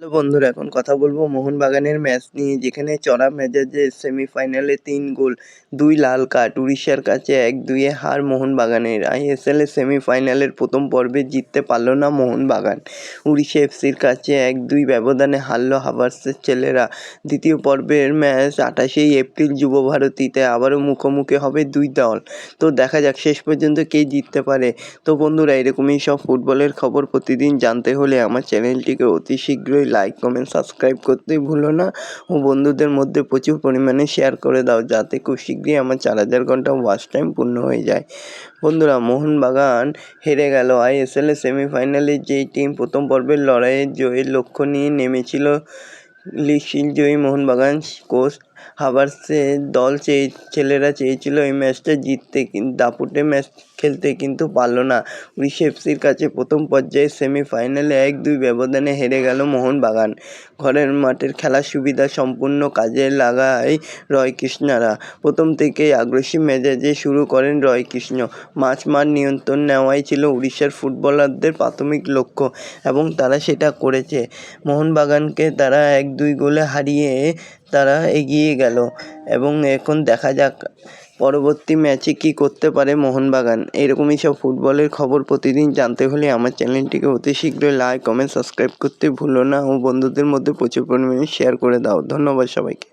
Hello বন্ধুরা, এখন কথা বলবো মোহনবাগানের ম্যাচ নিয়ে, যেখানে চড়া মেজাজে সেমিফাইনালে ৩ গোল, ২ লাল কার্ড, উড়িষ্যার কাছে ১-২ হার মোহনবাগানের। আইএসএল এর সেমিফাইনালের প্রথম পর্বে জিততে পারল না মোহনবাগান। উড়িষ্যা এফসির কাছে ১-২ ব্যবধানে হারল হাভার্সের ছেলেরা। দ্বিতীয় পর্বের ম্যাচ ২৮শে এপ্রিল যুবভারতীতে আবারও মুখোমুখি হবে দুই দল। তো দেখা যাক শেষ পর্যন্ত কে জিততে পারে। তো বন্ধুরা, এরকমই সব ফুটবলের খবর প্রতিদিন জানতে হলে আমার চ্যানেলটিকে অতি শীঘ্রই লাইক, কমেন্ট, সাবস্ক্রাইব করতে ভুলো না ও বন্ধুদের মধ্যে প্রচুর পরিমাণে শেয়ার করে দাও, যাতে খুব শীঘ্রই আমার ৪,০০০ ঘন্টা ওয়াচ টাইম পূর্ণ হয়ে যায়। বন্ধুরা, মোহনবাগান হেরে গেল। আইএসএল এর সেমিফাইনালে যেই টিম প্রথম পর্বের লড়াইয়ে জয়ের লক্ষ্য নিয়ে নেমেছিল, লিগ শিল্ড জয়ী মোহনবাগান কোচ হাভার্সের দল ছেলেরা চেয়েছিল এই ম্যাচটা জিততে, কিন্তু দাপুটে ম্যাচ খেলতে, কিন্তু পারল না। উড়িষ্যা এফসির কাছে প্রথম পর্যায়ে সেমিফাইনালে ১-২ ব্যবধানে হেরে গেল মোহনবাগান। ঘরের মাঠের খেলার সুবিধা সম্পূর্ণ কাজে লাগায় রয়কৃষ্ণরা। প্রথম থেকেই আগ্রাসী মেজাজে শুরু করেন রয়কৃষ্ণ। মাঠ নিয়ন্ত্রণ নেওয়াই ছিল উড়িষ্যার ফুটবলারদের প্রাথমিক লক্ষ্য, এবং তারা সেটা করেছে। মোহনবাগানকে তারা ১-২ গোলে হারিয়ে তারা এগিয়ে গেল, এবং এখন দেখা যাক পরবর্তী ম্যাচে কী করতে পারে মোহনবাগান। এরকমই সব ফুটবলের খবর প্রতিদিন জানতে হলে আমার চ্যানেলটিকে অতি শীঘ্রই লাইক, কমেন্ট, সাবস্ক্রাইব করতে ভুলো না ও বন্ধুদের মধ্যে প্রচুর পরিমাণে শেয়ার করে দাও। ধন্যবাদ সবাইকে।